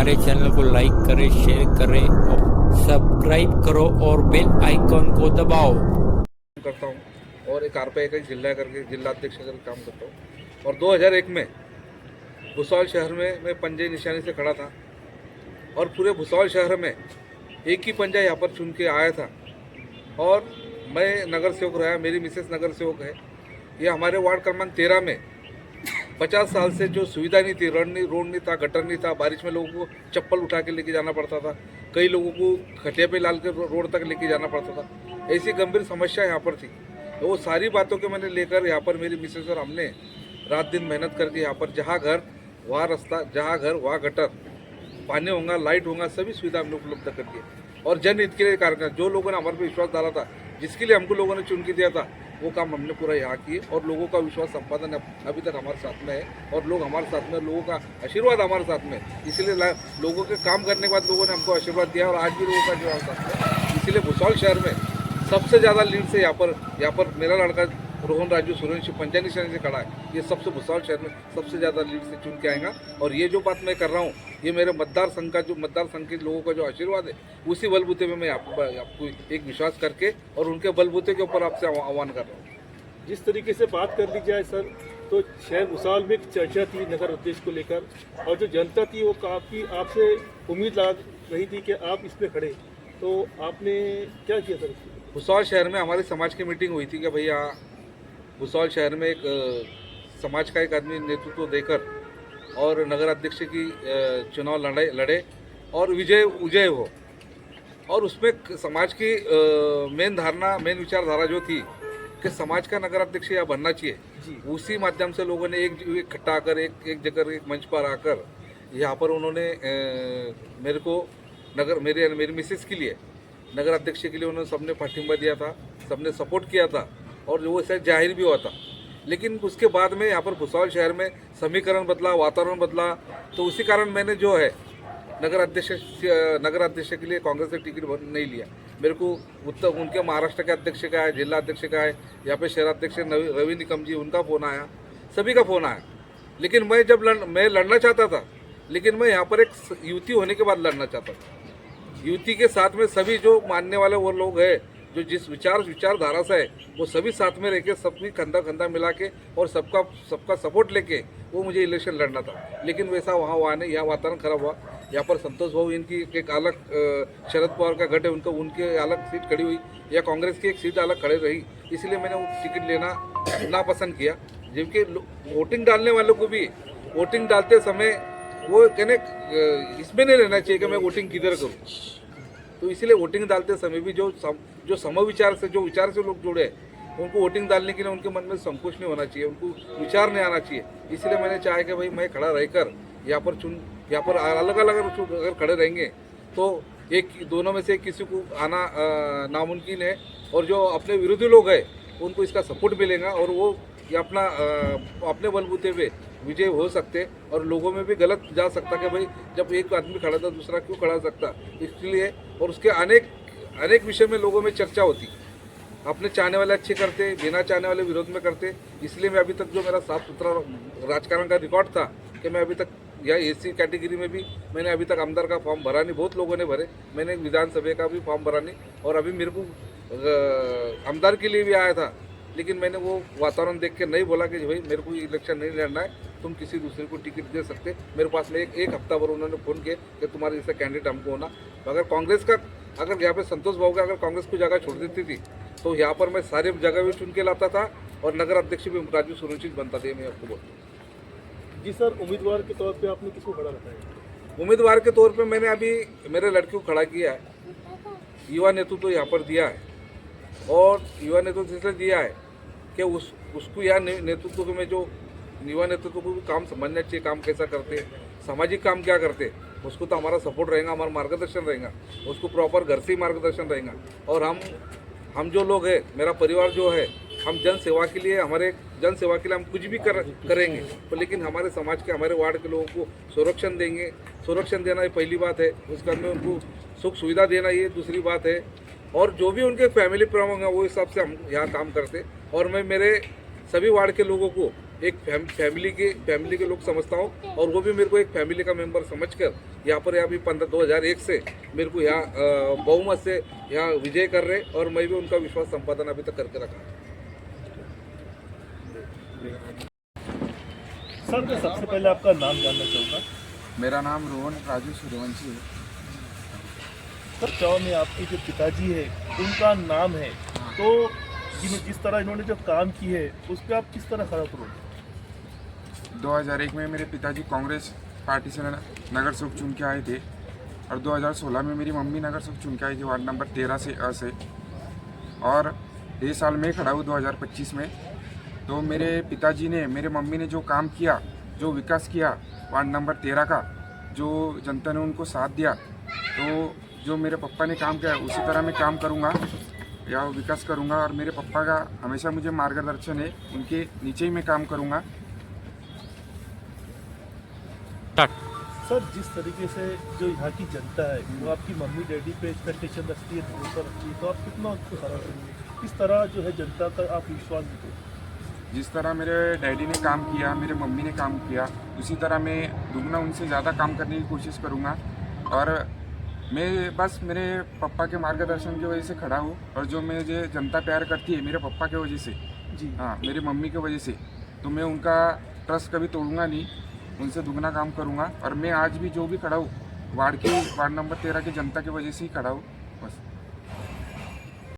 हमारे चैनल को लाइक करें, शेयर करें और सब्सक्राइब करो और बेल आइकॉन को दबाओ। करता हूँ और एक आरपीआई का जिला करके जिला अध्यक्ष करके काम करता हूँ। और 2001 में भुसावल शहर में मैं पंजे निशानी से खड़ा था और पूरे भुसावल शहर में एक ही पंजा यहाँ पर चुन के आया था और मैं नगर सेवक रहा, मेरी मिसेस नगर सेवक है। ये हमारे वार्ड क्रमांक 13 में 50 साल से जो सुविधा नहीं थी, रोड नहीं था, गटर नहीं था, बारिश में लोगों को चप्पल उठा के लेके जाना पड़ता था, कई लोगों को खटिया पे लाल के रोड तक लेके जाना पड़ता था। ऐसी गंभीर समस्या यहाँ पर थी। तो वो सारी बातों के मैंने लेकर यहाँ पर मेरी मिसेस और हमने रात दिन मेहनत करके यहाँ पर जहाँ घर वहाँ रास्ता, जहाँ घर वहाँ गटर, पानी होगा, लाइट होगा, सभी सुविधा हमने उपलब्ध कर दी। और जनहित के लिए कार्यक्रम, जो लोगों ने हमारे पे विश्वास डाला था, जिसके लिए हमको लोगों ने चुन के दिया था, वो काम हमने पूरा यहाँ किए और लोगों का विश्वास संपादन अभी तक हमारे साथ में है और लोग हमारे साथ में, लोगों का आशीर्वाद हमारे साथ में। इसलिए लोगों के काम करने के बाद लोगों ने हमको आशीर्वाद दिया और आज भी लोगों का जो है, इसलिए भुसावल शहर में सबसे ज़्यादा लीड से यहाँ पर मेरा लड़का रोहन राजू सूर्यवंशी पंजा निशानी से खड़ा है। ये सबसे भुसावल शहर में सबसे ज़्यादा लीड से चुन के आएगा। और ये जो बात मैं कर रहा हूँ, ये मेरे मतदार संघ के लोगों का जो आशीर्वाद है, उसी बलबूते में मैं आपको एक विश्वास करके और उनके बलबूते के ऊपर आपसे आह्वान कर रहा हूँ। जिस तरीके से बात कर ली जाए सर, तो शहर भुसावल में एक चर्चा थी नगर अध्यक्ष को लेकर और जो जनता थी वो काफ़ी आपसे उम्मीद लगा रही थी कि आप इस पर खड़े, तो आपने क्या किया सर? भुसावल शहर में हमारी समाज की मीटिंग हुई थी कि भैया भुसावल शहर में एक समाज का एक आदमी नेतृत्व देकर और नगर अध्यक्ष की चुनाव लड़े और विजय हो। और उसमें समाज की मेन विचारधारा जो थी कि समाज का नगर अध्यक्ष यहाँ बनना चाहिए। उसी माध्यम से लोगों ने एक इकट्ठा कर एक जगह एक मंच पर आकर यहाँ पर उन्होंने मेरे को मेरी मिसेस के लिए नगर अध्यक्ष के लिए उन्होंने सबने पाठिंबा दिया था, सबने सपोर्ट किया था और वो शायद जाहिर भी हुआ था। लेकिन उसके बाद में यहाँ पर भुसावल शहर में समीकरण बदला, वातावरण बदला, तो उसी कारण मैंने जो है नगर अध्यक्ष के लिए कांग्रेस से टिकट नहीं लिया। मेरे को उनके महाराष्ट्र के अध्यक्ष का है, जिला अध्यक्ष का है, यहाँ पे शहराध्यक्ष रवि निकम जी, उनका फ़ोन आया, सभी का फ़ोन आया। लेकिन मैं लड़ना चाहता था, लेकिन मैं यहाँ पर एक युति होने के बाद लड़ना चाहता था। युति के साथ में सभी जो मानने वाले वो लोग हैं, जो जिस विचारधारा से है, वो सभी साथ में रह के सबकी कंधा मिला के और सबका सपोर्ट लेके वो मुझे इलेक्शन लड़ना था। लेकिन वैसा वहाँ हुआ नहीं, यहाँ वातावरण खराब हुआ। यहाँ पर संतोष भाऊ इनकी एक अलग शरद पवार का गठ है, उनके अलग सीट खड़ी हुई, या कांग्रेस की एक सीट अलग खड़े रही, इसलिए मैंने वो टिकट लेना नापसंद किया। जबकि वोटिंग डालने वालों को भी वोटिंग डालते समय वो कहने इसमें नहीं रहना चाहिए कि मैं वोटिंग किधर करूँ। तो इसलिए वोटिंग डालते समय भी जो समविचार से जो विचार से लोग जुड़े हैं, उनको वोटिंग डालने के लिए उनके मन में संकोच नहीं होना चाहिए, उनको विचार नहीं आना चाहिए। इसलिए मैंने चाहा कि भाई मैं खड़ा रहकर यहाँ पर अलग अगर खड़े रहेंगे तो दोनों में से किसी को आना नामुमकिन है और जो अपने विरोधी लोग हैं उनको इसका सपोर्ट मिलेगा और वो ये अपने बलबूते पे विजय हो सकते और लोगों में भी गलत जा सकता कि भाई जब एक आदमी खड़ा था दूसरा क्यों खड़ा सकता, इसलिए। और उसके अनेक विषय में लोगों में चर्चा होती, अपने चाहने वाले अच्छे करते, बिना चाहने वाले विरोध में करते। इसलिए मैं अभी तक जो मेरा साफ सुथरा राजकारण का रिकॉर्ड था कि मैं अभी तक या एसी कैटेगरी में भी मैंने अभी तक आमदार का फॉर्म भरा नहीं, बहुत लोगों ने भरे, मैंने विधानसभा का भी फॉर्म भरा नहीं। और अभी मेरे को आमदार के लिए भी आया था, लेकिन मैंने वो वातावरण देख के नहीं बोला कि भाई मेरे को इलेक्शन नहीं लड़ना है, तुम किसी दूसरे को टिकट दे सकते। मेरे पास में एक हफ्ता भर उन्होंने फ़ोन किया कि तुम्हारे जैसा कैंडिडेट हमको होना। तो अगर यहाँ पे संतोष भाऊ का अगर कांग्रेस को जगह छोड़ देती थी तो यहाँ पर मैं सारे जगह भी चुन के लाता था और नगर अध्यक्ष भी राजू सूर्यवंशी बनता था। मैं आपको बोलता हूँ जी सर, उम्मीदवार के तौर पर आपने किसको खड़ा रखा है? उम्मीदवार के तौर पर मैंने अभी मेरे लड़के को खड़ा किया है। युवा नेतृत्व तो यहाँ पर दिया है और युवा नेतृत्व इसलिए दिया है कि उसको यहाँ नेतृत्व में जो युवा नेतृत्व को भी काम समझना चाहिए, काम कैसा करते, सामाजिक काम क्या करते, उसको तो हमारा सपोर्ट रहेगा, हमारा मार्गदर्शन रहेगा, उसको प्रॉपर घर से ही मार्गदर्शन रहेगा। और हम जो लोग हैं, मेरा परिवार जो है, हम जन सेवा के लिए हम कुछ भी करेंगे, तो लेकिन हमारे समाज के, हमारे वार्ड के लोगों को सुरक्षण देंगे। सुरक्षण देना ये पहली बात है, उसके बाद में उनको सुख सुविधा देना ये दूसरी बात है। और जो भी उनके फैमिली प्रॉब्लम है वो हिसाब से हम यहाँ काम करते। और मैं मेरे सभी वार्ड के लोगों को एक फैमिली के लोग समझता हूँ, और वो भी मेरे को एक फैमिली का मेंबर समझकर यहाँ पर अभी 2001 से मेरे को यहाँ बहुमत से यहाँ विजय कर रहे, और मैं भी उनका विश्वास संपादन अभी तक करके रखा। सर मैं सबसे पहले आपका नाम जानना चाहूँगा। मेरा नाम रोहन राजू सूर्यवंशी है। सर चौहान में आपके जो पिताजी है उनका नाम है, तो जिस तरह इन्होंने जो काम की है उस पर आप किस तरह खड़ा करोगे? 2001 में मेरे पिताजी कांग्रेस पार्टी से नगर सेवक चुन के आए थे, और 2016 में मेरी मम्मी नगर सेवक चुन के आई थी वार्ड नंबर 13 से अ से, और ये साल में खड़ा हूँ 2025 में। तो मेरे पिताजी ने, मेरे मम्मी ने जो काम किया, जो विकास किया वार्ड नंबर 13 का, जो जनता ने उनको साथ दिया, तो जो मेरे पापा ने काम किया उसी तरह मैं काम करूँगा या विकास करूँगा, और मेरे पापा का हमेशा मुझे मार्गदर्शन है, उनके नीचे ही मैं काम करूँगा। सर जिस तरीके से जो यहाँ की जनता है वो आपकी मम्मी डैडी पे एक्सपेक्टेशन रखती है, भरोसा रखती है, तो आप कितना उसको खड़ा करेंगे? किस तरह जो है जनता का आप विश्वास देते हैं? जिस तरह मेरे डैडी ने काम किया, मेरे मम्मी ने काम किया, उसी तरह मैं दुगना उनसे ज़्यादा काम करने की कोशिश करूँगा, और मैं बस मेरे पापा के मार्गदर्शन की वजह से खड़ा हूँ, और जो मुझे जनता प्यार करती है मेरे पापा की वजह से, जी हाँ मेरी मम्मी की वजह से, तो मैं उनका ट्रस्ट कभी तोड़ूंगा नहीं, उनसे दुगना काम करूँगा। और मैं आज भी जो भी खड़ा हूँ वार्ड नंबर 13 की जनता की वजह से ही खड़ा हूँ बस।